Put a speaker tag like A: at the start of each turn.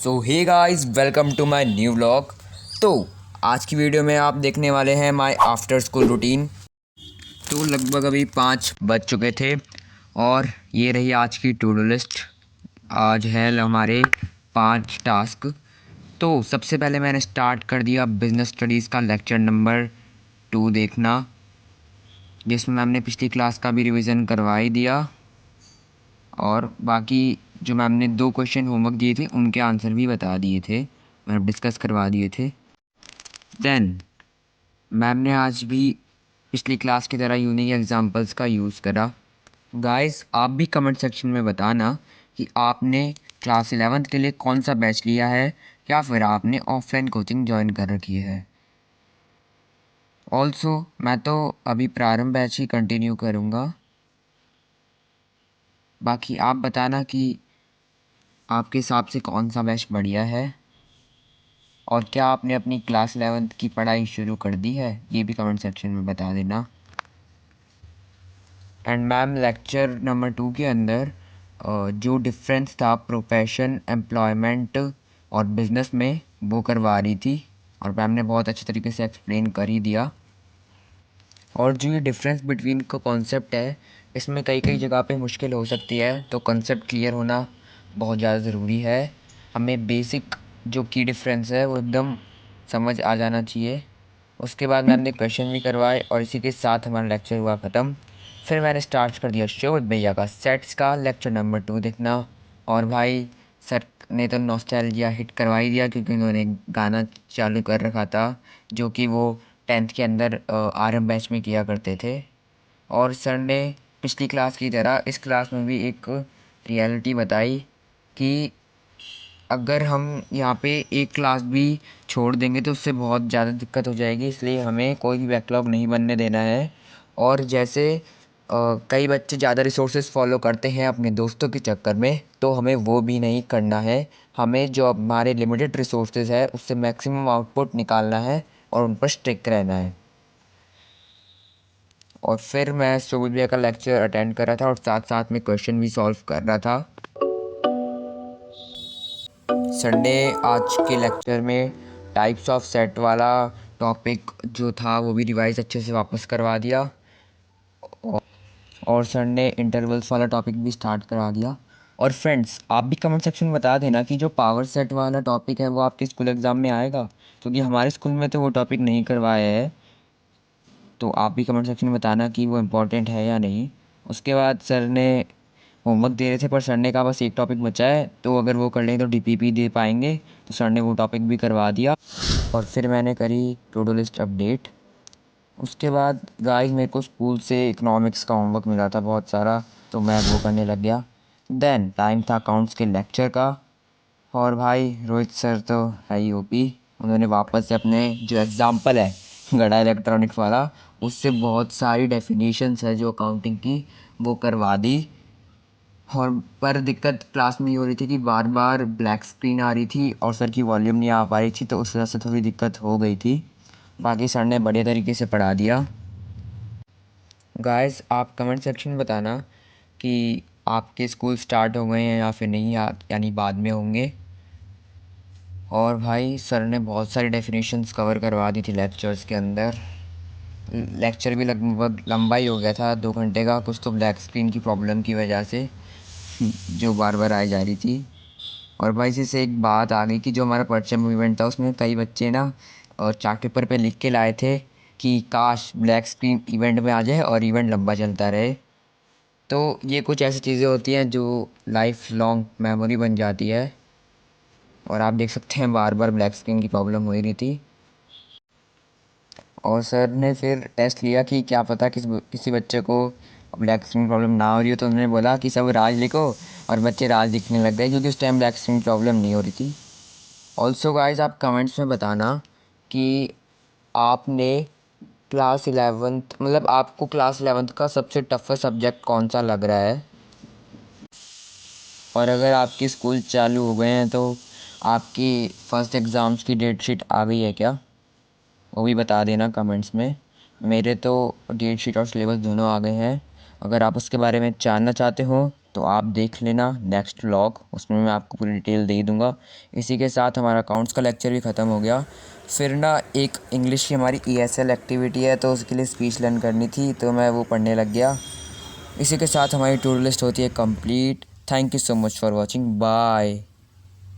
A: So hey guys, welcome to my new vlog. तो आज की वीडियो में आप देखने वाले हैं माय आफ्टर स्कूल रूटीन। तो लगभग अभी 5 बज चुके थे और ये रही आज की टू डू लिस्ट। आज है हमारे 5 टास्क। तो सबसे पहले मैंने स्टार्ट कर दिया बिज़नेस स्टडीज़ का लेक्चर नंबर 2 देखना, जिसमें मैम ने पिछली क्लास का भी रिवीजन करवा ही दिया और बाकी जो मैम ने 2 क्वेश्चन होमवर्क दिए थे उनके आंसर भी बता दिए थे, मतलब डिस्कस करवा दिए थे। देन मैम ने आज भी पिछली क्लास की तरह यूनिक एग्जांपल्स का यूज़ करा। गाइस, आप भी कमेंट सेक्शन में बताना कि आपने क्लास 11th के लिए कौन सा बैच लिया है या फिर आपने ऑफलाइन कोचिंग ज्वाइन कर रखी है। ऑल्सो मैं तो अभी प्रारंभ बैच ही कंटिन्यू करूँगा। बाकी आप बताना कि आपके हिसाब से कौन सा बैच बढ़िया है और क्या आपने अपनी क्लास 11th की पढ़ाई शुरू कर दी है, ये भी कमेंट सेक्शन में बता देना। एंड मैम लेक्चर नंबर 2 के अंदर जो डिफरेंस था प्रोफेशन, एम्प्लॉयमेंट और बिजनेस में, वो करवा रही थी और मैम ने बहुत अच्छे तरीके से एक्सप्लेन कर ही दिया। और जो ये डिफरेंस बिटवीन का कॉन्सेप्ट है, इसमें कई कई जगह पे मुश्किल हो सकती है, तो कॉन्सेप्ट क्लियर होना बहुत ज़्यादा ज़रूरी है। हमें बेसिक जो की डिफरेंस है वो एकदम समझ आ जाना चाहिए। उसके बाद मैम ने क्वेश्चन भी करवाए और इसी के साथ हमारा लेक्चर हुआ ख़त्म। फिर मैंने स्टार्ट कर दिया शो विद भैया का सेट्स का लेक्चर नंबर 2 देखना। और भाई सर ने तो नॉस्टैल्जिया हिट करवा ही दिया, क्योंकि उन्होंने गाना चालू कर रखा था जो कि वो 10th के अंदर आरएम बैच में किया करते थे। और सर ने पिछली क्लास की तरह इस क्लास में भी एक रियलिटी बताई कि अगर हम यहाँ पे एक क्लास भी छोड़ देंगे तो उससे बहुत ज़्यादा दिक्कत हो जाएगी, इसलिए हमें कोई भी बैकलॉग नहीं बनने देना है। और जैसे कई बच्चे ज़्यादा रिसोर्सेज फॉलो करते हैं अपने दोस्तों के चक्कर में, तो हमें वो भी नहीं करना है। हमें जो हमारे लिमिटेड रिसोर्सेज है उससे मैक्सिमम आउटपुट निकालना है और उन पर स्टिक रहना है। और फिर मैं सुबोध भैया का लेक्चर अटेंड कर रहा था और साथ साथ में क्वेश्चन भी सॉल्व कर रहा था। सर ने आज के लेक्चर में टाइप्स ऑफ सेट वाला टॉपिक जो था वो भी रिवाइज अच्छे से वापस करवा दिया और सर ने इंटरवल्स वाला टॉपिक भी स्टार्ट करा दिया। और फ्रेंड्स, आप भी कमेंट सेक्शन में बता देना कि जो पावर सेट वाला टॉपिक है वो आपके स्कूल एग्ज़ाम में आएगा, क्योंकि हमारे स्कूल में तो वो टॉपिक नहीं करवाया है। तो आप भी कमेंट सेक्शन में बताना कि वो इम्पोर्टेंट है या नहीं। उसके बाद सर ने होमवर्क दे रहे थे, पर सर ने कहा बस एक टॉपिक बचा है, तो अगर वो कर लें तो डीपीपी दे पाएंगे, तो सर ने वो टॉपिक भी करवा दिया। और फिर मैंने करी टू डू लिस्ट अपडेट। उसके बाद गाइस मेरे को स्कूल से इकोनॉमिक्स का होमवर्क मिला था बहुत सारा, तो मैं वो करने लग गया। देन टाइम था अकाउंट्स के लेक्चर का और भाई रोहित सर तो है ही ओपी। उन्होंने वापस से अपने जो एग्ज़ाम्पल है गड़ा इलेक्ट्रॉनिक्स वाला, उससे बहुत सारी डेफिनेशंस है जो अकाउंटिंग की, वो करवा दी। और पर दिक्कत क्लास में ये हो रही थी कि बार बार ब्लैक स्क्रीन आ रही थी और सर की वॉल्यूम नहीं आ पा रही थी, तो उस वजह से थोड़ी दिक्कत हो गई थी। बाकी सर ने बढ़िया तरीके से पढ़ा दिया। गाइस, आप कमेंट सेक्शन में बताना कि आपके स्कूल स्टार्ट हो गए हैं या फिर नहीं, यानी बाद में होंगे। और भाई सर ने बहुत सारी डेफिनेशंस कवर करवा दी थी लेक्चर्स के अंदर। लेक्चर भी लगभग लंबा ही हो गया था, 2 घंटे का, कुछ तो ब्लैक स्क्रीन की प्रॉब्लम की वजह से जो बार बार आई जा रही थी। और भाई इसी से एक बात आ गई कि जो हमारा परचम इवेंट था उसमें कई बच्चे ना चार्ट पेपर पे लिख के लाए थे कि काश ब्लैक स्क्रीन इवेंट में आ जाए और इवेंट लंबा चलता रहे। तो ये कुछ ऐसी चीज़ें होती हैं जो लाइफ लॉन्ग मेमोरी बन जाती है। और आप देख सकते हैं बार बार ब्लैक स्क्रीन की प्रॉब्लम हो ही रही थी। और सर ने फिर टेस्ट लिया कि क्या पता किसी बच्चे को ब्लैक स्क्रीन प्रॉब्लम ना हो रही हो, तो उन्होंने बोला कि सब राज लिखो, और बच्चे राज लिखने लग गए क्योंकि उस टाइम ब्लैक स्क्रीन प्रॉब्लम नहीं हो रही थी। ऑल्सो गाइज, आप कमेंट्स में बताना कि आपने क्लास 11th, मतलब आपको क्लास 11th का सबसे टफेस्ट सब्जेक्ट कौन सा लग रहा है। और अगर आपके स्कूल चालू हो गए हैं तो आपकी फ़र्स्ट एग्ज़ाम्स की डेट शीट आ गई है क्या, वो भी बता देना कमेंट्स में। मेरे तो डेट शीट और सिलेबस दोनों आ गए हैं अगर आप उसके बारे में जानना चाहते हो तो आप देख लेना नेक्स्ट व्लॉग, उसमें मैं आपको पूरी डिटेल दे दूँगा। इसी के साथ हमारा अकाउंट्स का लेक्चर भी ख़त्म हो गया। फिर ना एक इंग्लिश की हमारी ESL एक्टिविटी है, तो उसके लिए स्पीच लर्न करनी थी, तो मैं वो पढ़ने लग गया। इसी के साथ हमारी टू डू लिस्ट होती है complete. Thank you so much for watching. Bye.